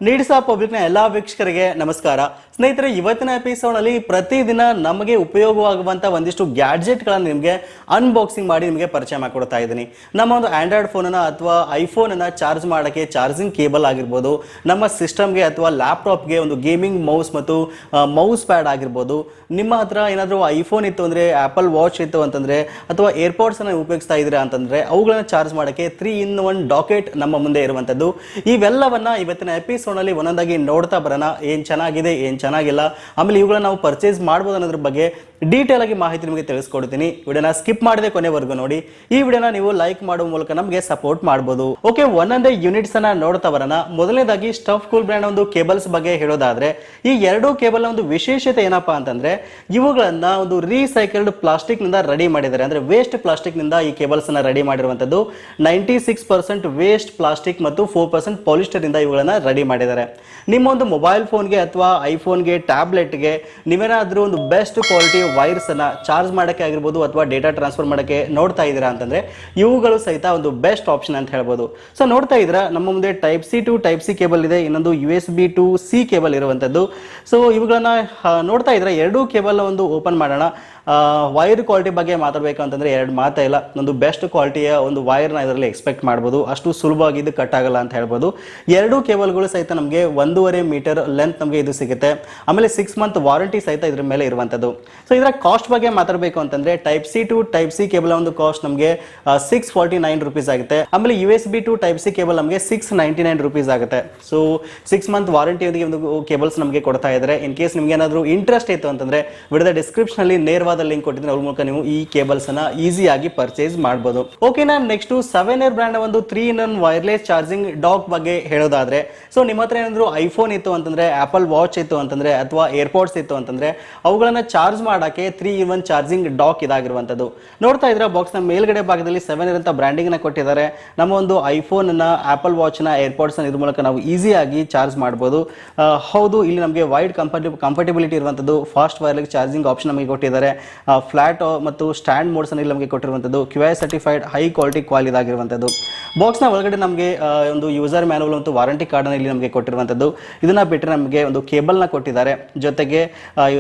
ನೀಡ್ಸಾ ಪಬ್ಲಿಕ್ನ ಎಲ್ಲಾ ವೀಕ್ಷಕರಿಗೆ ನಮಸ್ಕಾರ. ಸ್ನೇಹಿತರೆ, ಇವತ್ತಿನ ಎಪಿಸೋಡ್ನಲ್ಲಿ ಪ್ರತಿದಿನ ನಮಗೆ ಉಪಯೋಗವಾಗುವಂಥ ಒಂದಿಷ್ಟು ಗ್ಯಾಡ್ಜೆಟ್ಗಳನ್ನು ನಿಮಗೆ ಅನ್ಬಾಕ್ಸಿಂಗ್ ಮಾಡಿ ನಿಮಗೆ ಪರಿಚಯ ಮಾಡಿಕೊಡ್ತಾ ಇದ್ದೀನಿ. ನಮ್ಮ ಒಂದು ಆಂಡ್ರಾಯ್ಡ್ ಫೋನನ್ನು ಅಥವಾ ಐಫೋನನ್ನು ಚಾರ್ಜ್ ಮಾಡೋಕ್ಕೆ ಚಾರ್ಜಿಂಗ್ ಕೇಬಲ್ ಆಗಿರ್ಬೋದು, ನಮ್ಮ ಸಿಸ್ಟಮ್ಗೆ ಅಥವಾ ಲ್ಯಾಪ್ಟಾಪ್ಗೆ ಒಂದು ಗೇಮಿಂಗ್ ಮೌಸ್ ಮತ್ತು ಮೌಸ್ ಪ್ಯಾಡ್ ಆಗಿರ್ಬೋದು. ನಿಮ್ಮ ಹತ್ರ ಏನಾದರೂ ಐಫೋನ್ ಇತ್ತು ಅಂದರೆ, ಆ್ಯಪಲ್ ವಾಚ್ ಇತ್ತು ಅಂತಂದರೆ, ಅಥವಾ ಏರ್ಪಾಡ್ಸನ್ನು ಉಪಯೋಗಿಸ್ತಾ ಇದ್ದೀರಾ ಅಂತಂದರೆ ಅವುಗಳನ್ನು ಚಾರ್ಜ್ ಮಾಡೋಕ್ಕೆ 3-in-1 ಡಾಕೆಟ್ ನಮ್ಮ ಮುಂದೆ ಇರುವಂಥದ್ದು. ಇವೆಲ್ಲವನ್ನು ಇವತ್ತಿನ ಎಪಿಸೋಡ್ನಲ್ಲಿ ಒಂದೊಂದಾಗಿ ನೋಡ್ತಾ ಬರೋಣ. ಏನು ಚೆನ್ನಾಗಿದೆ, ಏನು ಚೆನ್ನಾಗಿಲ್ಲ, ಆಮೇಲೆ ಇವುಗಳನ್ನ ನಾವು ಪರ್ಚೇಸ್ ಮಾಡ್ಬೋದು ಅನ್ನೋದ್ರ ಬಗ್ಗೆ ಡೀಟೇಲ್ ಆಗಿ ಮಾಹಿತಿ ನಿಮಗೆ ತಿಳಿಸ್ಕೊಡ್ತೀನಿ. ವಿಡಿಯೋನ ಸ್ಕಿಪ್ ಮಾಡದೆ ಕೊನೆವರೆಗೂ ನೋಡಿ. ಈ ವಿಡಿಯೋನ ನೀವು ಲೈಕ್ ಮಾಡುವ ಮೂಲಕ ನಮಗೆ ಸಪೋರ್ಟ್ ಮಾಡಬಹುದು. ಓಕೆ, ಒಂದೊಂದೇ ಯೂನಿಟ್ಸ್ ಅನ್ನ ನೋಡ್ತಾ ಬರೋಣ. ಮೊದಲನೇದಾಗಿ ಸ್ಟಫ್ಕೂಲ್ ಬ್ರ್ಯಾಂಡ್ ಒಂದು ಕೇಬಲ್ಸ್ ಬಗ್ಗೆ ಹೇಳೋದಾದ್ರೆ, ಈ ಎರಡು ಕೇಬಲ್ ಒಂದು ವಿಶೇಷತೆ ಏನಪ್ಪಾ ಅಂತಂದ್ರೆ, ಇವುಗಳನ್ನ ಒಂದು ರೀಸೈಕಲ್ಡ್ ಪ್ಲಾಸ್ಟಿಕ್ ನಿಂದ ರೆಡಿ ಮಾಡಿದ್ದಾರೆ. ಅಂದ್ರೆ ವೇಸ್ಟ್ ಪ್ಲಾಸ್ಟಿಕ್ ನಿಂದ ಈ ಕೇಬಲ್ಸ್ ಅನ್ನ ರೆಡಿ ಮಾಡಿರುವಂತದ್ದು. 96% ವೇಸ್ಟ್ ಪ್ಲಾಸ್ಟಿಕ್ ಮತ್ತು 4% ಪಾಲಿಸ್ಟರ್ ಇಂದ ಇವುಗಳನ್ನ ರೆಡಿ ಮಾಡಿದ್ದಾರೆ. ನಿಮ್ಮ ಒಂದು ಮೊಬೈಲ್ ಫೋನ್ಗೆ ಅಥವಾ ಐಫೋನ್ಗೆ, ಟ್ಯಾಬ್ಲೆಟ್ಗೆ ನೀವೇನಾದ್ರೂ ಒಂದು ಬೆಸ್ಟ್ ಕ್ವಾಲಿಟಿ ವೈರ್ಸ್ ಅನ್ನ ಚಾರ್ಜ್ ಮಾಡಕ್ಕೆ ಆಗಿರ್ಬೋದು ಅಥವಾ ಡೇಟಾ ಟ್ರಾನ್ಸ್ಫರ್ ಮಾಡಕ್ಕೆ ನೋಡ್ತಾ ಇದ್ದೀರಾ ಅಂತಂದ್ರೆ ಇವುಗಳು ಸಹಿತ ಒಂದು ಬೆಸ್ಟ್ ಆಪ್ಷನ್ ಅಂತ ಹೇಳ್ಬೋದು. ಸೊ ನೋಡ್ತಾ ಇದ್ದೀರಾ, ನಮ್ಮ ಮುಂದೆ Type-C to Type-C ಕೇಬಲ್ ಇದೆ, ಇನ್ನೊಂದು USB to C ಕೇಬಲ್ ಇರುವಂತದ್ದು. ಸೊ ಇವುಗಳನ್ನ ನೋಡ್ತಾ ಇದ್ರೆ ಎರಡೂ ಕೇಬಲ್ ಒಂದು ಓಪನ್ ಮಾಡೋಣ. ವೈರ್ ಕ್ವಾಲಿಟಿ ಬಗ್ಗೆ ಮಾತಾಡಬೇಕು ಅಂತಂದ್ರೆ ಎರಡು ಮಾತಾ ಇಲ್ಲ. ಒಂದು ಬೆಸ್ಟ್ ಕ್ವಾಲಿಟಿಯ ಒಂದು ವೈರ್ನ ಇದರಲ್ಲಿ ಎಕ್ಸ್ಪೆಕ್ಟ್ ಮಾಡ್ಬೋದು. ಅಷ್ಟು ಸುಲಭವಾಗಿ ಇದು ಕಟ್ ಆಗಲ್ಲ ಅಂತ ಹೇಳ್ಬೋದು. ಎರಡೂ ಕೇಬಲ್ಗಳು ಸಹಿತ ನಮಗೆ 1.5 ಮೀಟರ್ ಲೆಂತ್ ನಮಗೆ ಇದು ಸಿಗುತ್ತೆ. ಆಮೇಲೆ 6 ಮಂತ್ ವಾರಂಟಿ ಸಹಿತ ಇದ್ರ ಮೇಲೆ ಇರುವಂತದ್ದು. ಸೊ ಇದರ ಕಾಸ್ಟ್ ಬಗ್ಗೆ ಮಾತಾಡಬೇಕು ಅಂತಂದ್ರೆ Type-C to Type-C ಕೇಬಲ್ ಒಂದು ಕಾಸ್ಟ್ ನಮಗೆ 649 rupees ಆಗುತ್ತೆ. ಆಮೇಲೆ USB to Type-C ಕೇಬಲ್ ನಮಗೆ 699 rupees ಆಗುತ್ತೆ. ಸೊ 6 ಮಂತ್ ವಾರಂಟಿಯೊಂದಿಗೆ ಒಂದು ಕೇಬಲ್ಸ್ ನಮಗೆ ಕೊಡ್ತಾ ಇದ್ದಾರೆ. ಇನ್ ಕೇಸ್ ನಿಮ್ಗೆ ಏನಾದರೂ ಇಂಟ್ರೆಸ್ಟ್ ಇತ್ತು ಅಂತಂದ್ರೆ ವಿಡಿಯೋದ ಡಿಸ್ಕ್ರಿಪ್ಷನ್ ಅಲ್ಲಿ ನೇರವಾದ ಲಿಂಕ್ ಕೊಟ್ಟಿದ್ದೀನಿ, ಅವ್ರ ಮೂಲಕ ನೀವು ಈ ಕೇಬಲ್ಸ್ ಅನ್ನ ಈಸಿಯಾಗಿ ಪರ್ಚೇಸ್ ಮಾಡಬಹುದು. ಓಕೆನಾ, ನೆಕ್ಸ್ಟ್ 7 ಬ್ರ್ಯಾಂಡ್ ಒಂದು 3-in-1 ವೈರ್ಲೆಸ್ ಚಾರ್ಜಿಂಗ್ ಡಾಕ್ ಬಗ್ಗೆ ಹೇಳೋದಾದ್ರೆ, ಸೊ ನಿಮ್ಮ ಹತ್ರ ಏನಾದ್ರು ಐಫೋನ್ ಇತ್ತು ಅಂತಂದ್ರೆ, ಆಪಲ್ ವಾಚ್ ಇತ್ತು ಅಂತಂದ್ರೆ, ಅಥವಾ ಏರ್ಪಾಡ್ಸ್ ಇತ್ತು ಅಂತಂದ್ರೆ ಅವುಗಳನ್ನ ಚಾರ್ಜ್ ಮಾಡಕ್ಕೆ 3-in-1 ಚಾರ್ಜಿಂಗ್ ಡಾಕ್ ಇದಾಗಿರುವಂತದ್ದು. ನೋಡ್ತಾ ಇದ್ರೆ ಬಾಕ್ಸ್ ನ ಮೇಲ್ಗಡೆ ಭಾಗದಲ್ಲಿ 7 ಅಂತ ಬ್ರ್ಯಾಂಡಿಂಗ್ ನ ಕೊಟ್ಟಿದ್ದಾರೆ. ನಮ್ಮ ಒಂದು ಐಫೋನ್ ಅನ್ನ, ಆಪಲ್ ವಾಚ್ ನ, ಏರ್ಪಾಡ್ಸ್ ನ ಇದ್ರ ಮೂಲಕ ನಾವು ಈಸಿಯಾಗಿ ಚಾರ್ಜ್ ಮಾಡಬಹುದು. ಹೌದು, ಇಲ್ಲಿ ನಮಗೆ ವೈಡ್ ಕಂಫರ್ಟಬಿಲಿಟಿ ಇರುವಂತದ್ದು, ಫಾಸ್ಟ್ ವೈರ್ಲೆಸ್ ಚಾರ್ಜಿಂಗ್ ಆಪ್ಷನ್ ನಮಗೆ ಕೊಟ್ಟಿದ್ದಾರೆ. ಫ್ಲಾಟ್ ಮತ್ತು ಸ್ಟ್ಯಾಂಡ್ ಮೋಡ್ಸ್ ಅನ್ನು ನಮಗೆ ಕೊಟ್ಟಿರುವಂತದ್ದು. QI ಸರ್ಟಿಫೈಡ್ ಹೈ ಕ್ವಾಲಿಟಿ ಕಾಲ್ ಇದಾಗಿರುವಂತದ್ದು. ಬಾಕ್ಸ್ ನ ಒಳಗಡೆ ನಮಗೆ ಒಂದು ಯೂಸರ್ ಮ್ಯಾನುವಲ್ ಮತ್ತು ವಾರಂಟಿ ಕಾರ್ಡ್ ಅನ್ನು ಇಲ್ಲಿ ನಮಗೆ ಕೊಟ್ಟಿರುವಂತದ್ದು. ಇದನ್ನ ಬಿಟ್ಟರೆ ನಮಗೆ ಒಂದು ಕೇಬಲ್ ನ ಕೊಟ್ಟಿದ್ದಾರೆ, ಜೊತೆಗೆ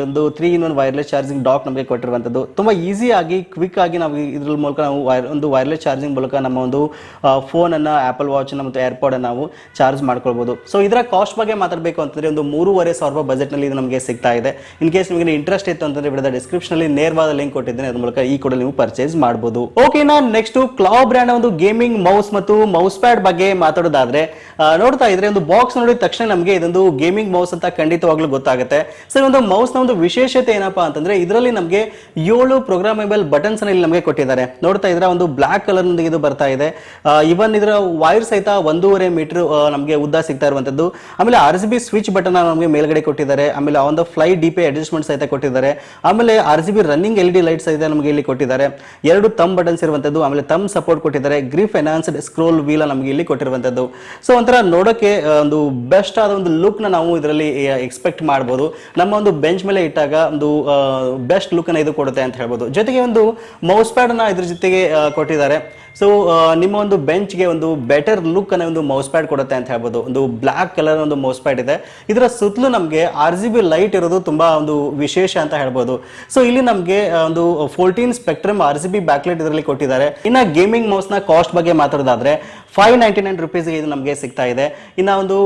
ಒಂದು 3-in-1 ವೈರ್ಲೆಸ್ ಚಾರ್ಜಿಂಗ್ ಡಾಕ್ ನಮಗೆ ಕೊಟ್ಟಿರುವಂತದ್ದು. ತುಂಬಾ ಈಸಿ ಆಗಿ ಕ್ವಿಕ್ ಆಗಿ ನಾವು ಇದ್ರ ಮೂಲಕ ನಾವು ಒಂದು ವೈರ್ಲೆಸ್ ಚಾರ್ಜಿಂಗ್ ಮೂಲಕ ನಮ್ಮ ಒಂದು ಫೋನ್ ಅನ್ನ, ಆಪಲ್ ವಾಚ್ ಅನ್ನ ಮತ್ತು ಏರ್ಪಾಡ್ ಅನ್ನು ನಾವು ಚಾರ್ಜ್ ಮಾಡ್ಕೊಳ್ಬಹುದು. ಸೊ ಇದರ ಕಾಸ್ಟ್ ಬಗ್ಗೆ ಮಾತಾಡಬೇಕು ಅಂತಂದ್ರೆ ಒಂದು 3,500 ಬಜೆಟ್ ನಲ್ಲಿ ಇದು ನಮಗೆ ಸಿಗ್ತಾ ಇದೆ. ಇನ್ ಕೇಸ್ ನಿಮಗೆ ಇಂಟ್ರೆಸ್ಟ್ ಇತ್ತು ಅಂತಂದ್ರೆ ವಿಡಿಯೋದ ಡಿಸ್ಕ್ರಿಪ್ಷನ್ ಅಲ್ಲಿ ನೇರವಾದ ಲಿಂಕ್ ಕೊಟ್ಟಿದ್ದೇನೆ, ಅದ್ರ ಮೂಲಕ ಈ ಕೂಡ ನೀವು ಪರ್ಚೇಸ್ ಮಾಡಬಹುದು. ಓಕೆನಾ, ನೆಕ್ಸ್ಟ್ ಕ್ಲಾವ್ ಬ್ರ್ಯಾಂಡ್ ಒಂದು ಗೇಮಿಂಗ್ ಮೌಸ್ ಮತ್ತು ಮೌಸ್ ಪ್ಯಾಡ್ ಬಗ್ಗೆ ಮಾತಾಡೋದಾದ್ರೆ, ನೋಡ್ತಾ ಇದ್ರೆ ಒಂದು ಬಾಕ್ಸ್ ನೋಡಿದ ತಕ್ಷಣ ನಮಗೆ ಇದೊಂದು ಗೇಮಿಂಗ್ ಮೌಸ್ ಅಂತ ಖಂಡಿತವಾಗ್ಲೂ ಗೊತ್ತಾಗುತ್ತೆ. ಸೊ ಒಂದು ಮೌಸ್ ನ ಒಂದು ವಿಶೇಷತೆ ಏನಪ್ಪಾ ಅಂತಂದ್ರೆ, ಇದರಲ್ಲಿ ನಮಗೆ 7 ಪ್ರೋಗ್ರಾಮೇಬಲ್ ಬಟನ್ಸ್ ಇಲ್ಲಿ ನಮಗೆ ಕೊಟ್ಟಿದ್ದಾರೆ. ನೋಡ್ತಾ ಇದ್ರೆ ಒಂದು ಬ್ಲಾಕ್ ಕಲರ್ ನೊಂದಿಗೆ ಇದು ಬರ್ತಾ ಇದೆ. ಇವನ್ ಇದರ ವೈರ್ ಸಹಿತ 1.5 ಮೀಟರ್ ನಮಗೆ ಉದ್ದ ಸಿಗ್ತಾ ಇರುವಂತದ್ದು. ಆಮೇಲೆ RGB ಸ್ವಿಚ್ ಬಟನ್ ನಮಗೆ ಮೇಲ್ಗಡೆ ಕೊಟ್ಟಿದ್ದಾರೆ. ಆಮೇಲೆ ಒಂದು ಫ್ಲೈ DPI ಅಡ್ಜಸ್ಟ್ಮೆಂಟ್ ಸಹಿತ ಕೊಟ್ಟಿದ್ದಾರೆ. ಆಮೇಲೆ RGB ರನ್ನಿಂಗ್ LED ಲೈಟ್ಸ್ ಸಹಿತ ನಮಗೆ ಇಲ್ಲಿ ಕೊಟ್ಟಿದ್ದಾರೆ. 2 ಥಂಬ್ ಬಟನ್ಸ್ ಇರುವಂತದ್ದು, ಆಮೇಲೆ ಥಂಬ್ ಸಪೋರ್ಟ್ ಕೊಟ್ಟಿದ್ದಾರೆ. ಗ್ರಿಪ್ ಎನ್ಹಾನ್ಸ್ಡ್ ಸ್ಕ್ರೋಲ್ ವೀಲ್ ನಮಗೆ ಇಲ್ಲಿ ಕೊಟ್ಟಿರುವಂತದ್ದು. ಸೊ ಒಂಥರ ನೋಡೋಕೆ ಒಂದು ಬೆಸ್ಟ್ ಆದ ಒಂದು ಲುಕ್ ನ ನಾವು ಇದರಲ್ಲಿ ಎಕ್ಸ್ಪೆಕ್ಟ್ ಮಾಡಬಹುದು. ನಮ್ಮ ಒಂದು ಬೆಂಚ್ ಮೇಲೆ ಇಟ್ಟಾಗ ಒಂದು ಬೆಸ್ಟ್ ಲುಕ್ ಅನ್ನ ಇದು ಕೊಡುತ್ತೆ ಅಂತ ಹೇಳ್ಬೋದು. ಜೊತೆಗೆ ಒಂದು ಮೌಸ್ ಪ್ಯಾಡ್ ಅನ್ನ ಇದ್ರ ಜೊತೆಗೆ ಕೊಟ್ಟಿದ್ದಾರೆ. ಸೊ ನಿಮ್ಮ ಒಂದು ಬೆಂಚ್ಗೆ ಒಂದು ಬೆಟರ್ ಲುಕ್ ಅನ್ನ ಒಂದು ಮೌಸ್ ಪ್ಯಾಡ್ ಕೊಡುತ್ತೆ ಅಂತ ಹೇಳ್ಬೋದು. ಒಂದು ಬ್ಲಾಕ್ ಕಲರ್ ಒಂದು ಮೌಸ್ ಪ್ಯಾಡ್ ಇದೆ. ಇದರ ಸುತ್ತಲೂ ನಮಗೆ RGB ಲೈಟ್ ಇರೋದು ತುಂಬಾ ಒಂದು ವಿಶೇಷ ಅಂತ ಹೇಳ್ಬೋದು. ಸೊ ಇಲ್ಲಿ ನಮಗೆ ಒಂದು 14 ಸ್ಪೆಕ್ಟ್ರಮ್ RGB ಬ್ಯಾಕ್ಲೈಟ್ ಇದರಲ್ಲಿ ಕೊಟ್ಟಿದ್ದಾರೆ. ಇನ್ನ ಗೇಮಿಂಗ್ ಮೌಸ್ ನ ಕಾಸ್ಟ್ ಬಗ್ಗೆ ಮಾತಾಡೋದಾದ್ರೆ 599 rupees ಇದು ನಮಗೆ ಸಿಗ್ತಾ ಇದೆ. ಇನ್ನ ಒಂದು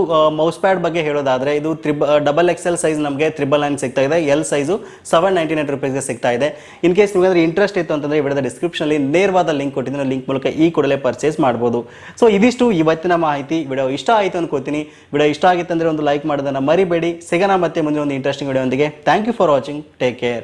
ಮೌಸ್ ಪ್ಯಾಡ್ ಬಗ್ಗೆ ಹೇಳೋದಾದ್ರೆ, ಇದು XXL ಸೈಜ್ ನಮಗೆ 999 ಸಿಗ್ತಾ ಇದೆ. L ಸೈಜು 799 rupees ಸಿಗ್ತಾ ಇದೆ. ಇನ್ ಕೇಸ್ ನಿಮಗೆ ಇಂಟ್ರೆಸ್ಟ್ ಇತ್ತು ಅಂತಂದ್ರೆ ವಿಡಿಯೋದ ಡಿಸ್ಕ್ರಿಪ್ಷನ್ ಅಲ್ಲಿ ನೇರವಾದ ಲಿಂಕ್ ಕೊಟ್ಟಿದ್ದೀನಿ, ಲಿಂಕ್ ಮೂಲಕ ಈ ಕೂಡಲೇ ಪರ್ಚೇಸ್ ಮಾಡಬಹುದು. ಸೊ ಇದಿಷ್ಟು ಇವತ್ತಿನ ಮಾಹಿತಿ. ವಿಡಿಯೋ ಇಷ್ಟ ಆಯಿತು ಅನ್ಕೋತೀನಿ. ವಿಡಿಯೋ ಇಷ್ಟ ಆಗಿತ್ತು ಅಂದ್ರೆ ಒಂದು ಲೈಕ್ ಮಾಡೋದನ್ನ ಮರಿಬೇಡಿ. ಸಿಗೋಣ ಮತ್ತೆ ಮುಂದೆ ಒಂದು ಇಂಟ್ರೆಸ್ಟಿಂಗ್ ವಿಡಿಯೋ ಒಂದಿಗೆ. Thank you for watching. Take care.